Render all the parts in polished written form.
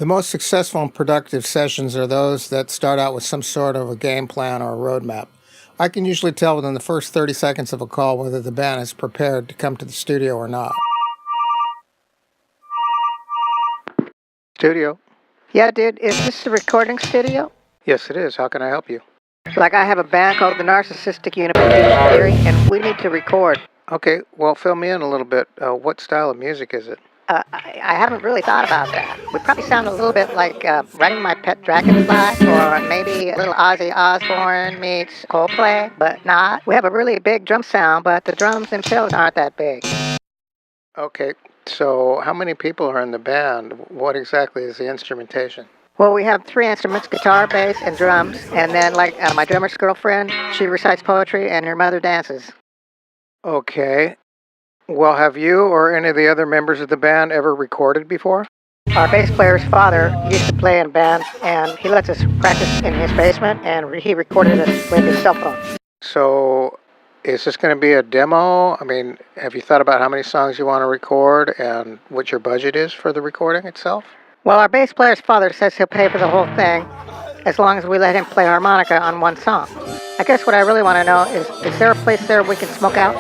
The most successful and productive sessions are those that start out with some sort of a game plan or a roadmap. I can usually tell within the first 30 seconds of a call whether the band is prepared to come to the studio or not. Studio. Yeah, dude, is this the recording studio? Yes, it is. How can I help you? Like, I have a band called the Narcissistic Unification Theory, and we need to record. Okay, well, fill me in a little bit. What style of music is it? I haven't really thought about that. We probably sound a little bit like Riding My Pet Dragonfly, or maybe a little Ozzy Osbourne meets Coldplay, but not. We have a really big drum sound, but the drums themselves aren't that big. Okay, so how many people are in the band? What exactly is the instrumentation? Well, we have 3 instruments, guitar, bass, and drums, and then, like, my drummer's girlfriend, she recites poetry, and her mother dances. Okay. Well, have you or any of the other members of the band ever recorded before? Our bass player's father used to play in bands, and he lets us practice in his basement, and he recorded us with his cell phone. So, is this going to be a demo? I mean, have you thought about how many songs you want to record and what your budget is for the recording itself? Well, our bass player's father says he'll pay for the whole thing as long as we let him play harmonica on one song. I guess what I really want to know is there a place there we can smoke out?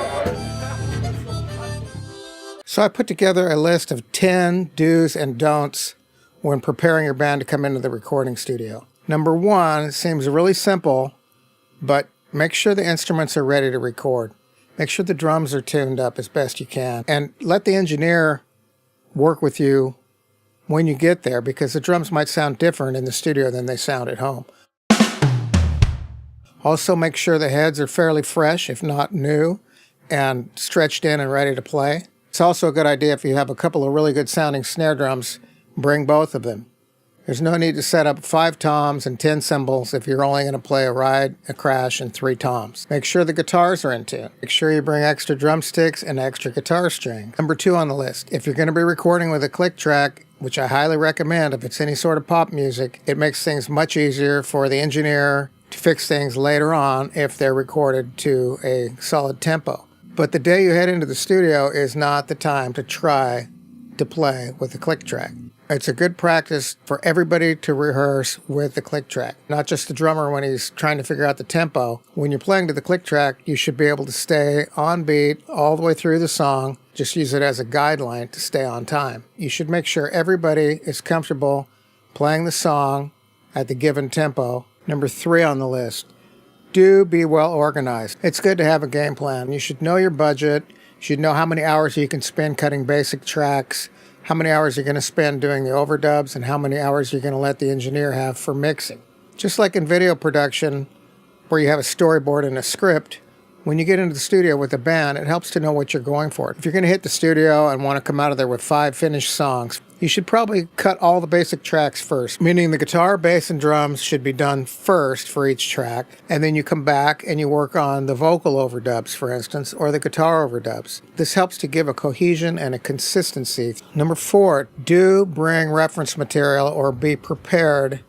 So I put together a list of 10 do's and don'ts when preparing your band to come into the recording studio. Number 1 seems really simple, but make sure the instruments are ready to record. Make sure the drums are tuned up as best you can, and let the engineer work with you when you get there, because the drums might sound different in the studio than they sound at home. Also, make sure the heads are fairly fresh, if not new, and stretched in and ready to play. It's also a good idea if you have a couple of really good sounding snare drums, bring both of them. There's no need to set up 5 toms and 10 cymbals if you're only going to play a ride, a crash, and 3 toms. Make sure the guitars are in tune. Make sure you bring extra drumsticks and extra guitar strings. Number 2 on the list, if you're going to be recording with a click track, which I highly recommend if it's any sort of pop music, it makes things much easier for the engineer to fix things later on if they're recorded to a solid tempo. But the day you head into the studio is not the time to try to play with the click track. It's a good practice for everybody to rehearse with the click track, not just the drummer when he's trying to figure out the tempo. When you're playing to the click track, you should be able to stay on beat all the way through the song. Just use it as a guideline to stay on time. You should make sure everybody is comfortable playing the song at the given tempo. Number 3 on the list, do be well organized. It's good to have a game plan. You should know your budget. You should know how many hours you can spend cutting basic tracks, how many hours you're going to spend doing the overdubs, and how many hours you're going to let the engineer have for mixing. Just like in video production, where you have a storyboard and a script, when you get into the studio with a band, it helps to know what you're going for. If you're going to hit the studio and want to come out of there with 5 finished songs, you should probably cut all the basic tracks first, meaning the guitar, bass, and drums should be done first for each track, and then you come back and you work on the vocal overdubs, for instance, or the guitar overdubs. This helps to give a cohesion and a consistency. Number 4, do bring reference material or be prepared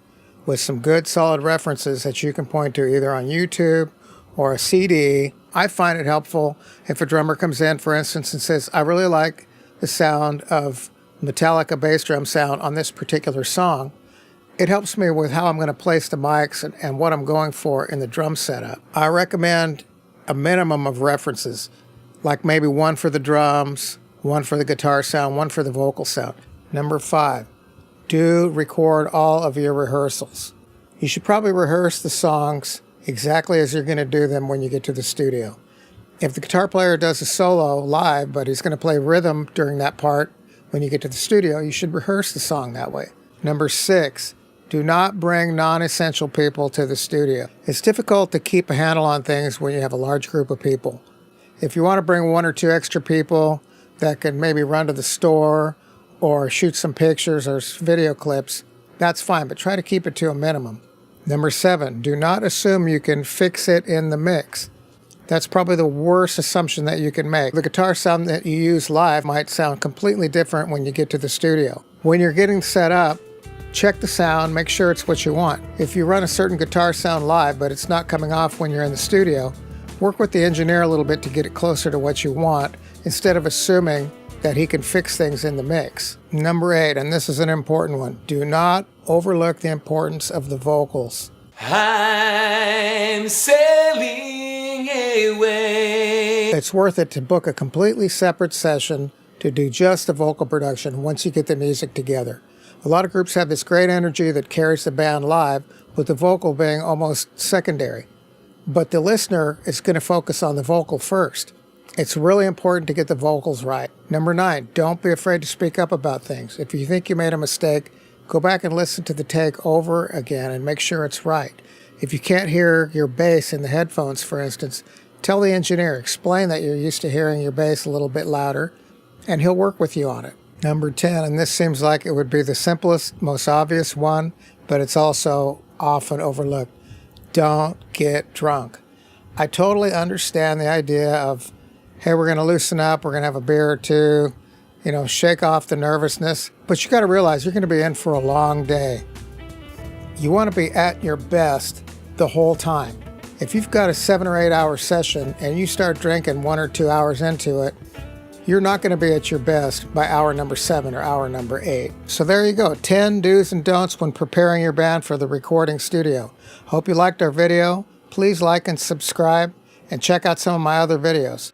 with some good solid references that you can point to either on YouTube or a CD. I find it helpful if a drummer comes in, for instance, and says, I really like the sound of Metallica bass drum sound on this particular song. It helps me with how I'm going to place the mics and what I'm going for in the drum setup. I recommend a minimum of references, like maybe 1 for the drums, 1 for the guitar sound, 1 for the vocal sound. Number 5, do record all of your rehearsals. You should probably rehearse the songs exactly as you're going to do them when you get to the studio. If the guitar player does a solo live, but he's going to play rhythm during that part when you get to the studio, you should rehearse the song that way. Number 6, do not bring non-essential people to the studio. It's difficult to keep a handle on things when you have a large group of people. If you want to bring 1 or 2 extra people that can maybe run to the store or shoot some pictures or video clips, that's fine, but try to keep it to a minimum. Number 7, do not assume you can fix it in the mix. That's probably the worst assumption that you can make. The guitar sound that you use live might sound completely different when you get to the studio. When you're getting set up, check the sound, make sure it's what you want. If you run a certain guitar sound live, but it's not coming off when you're in the studio, work with the engineer a little bit to get it closer to what you want, instead of assuming that he can fix things in the mix. Number 8, and this is an important one, do not overlook the importance of the vocals. I'm sailing away. It's worth it to book a completely separate session to do just the vocal production once you get the music together. A lot of groups have this great energy that carries the band live, with the vocal being almost secondary. But the listener is going to focus on the vocal first. It's really important to get the vocals right. Number 9, don't be afraid to speak up about things. If you think you made a mistake, go back and listen to the take over again and make sure it's right. If you can't hear your bass in the headphones, for instance, tell the engineer, explain that you're used to hearing your bass a little bit louder, and he'll work with you on it. Number 10, and this seems like it would be the simplest, most obvious one, but it's also often overlooked. Don't get drunk. I totally understand the idea of, hey, we're going to loosen up, we're going to have a beer or two, shake off the nervousness. But you got to realize you're going to be in for a long day. You want to be at your best the whole time. If you've got a 7 or 8 hour session and you start drinking 1 or 2 hours into it, you're not going to be at your best by hour number 7 or hour number 8. So there you go, 10 do's and don'ts when preparing your band for the recording studio. Hope you liked our video. Please like and subscribe and check out some of my other videos.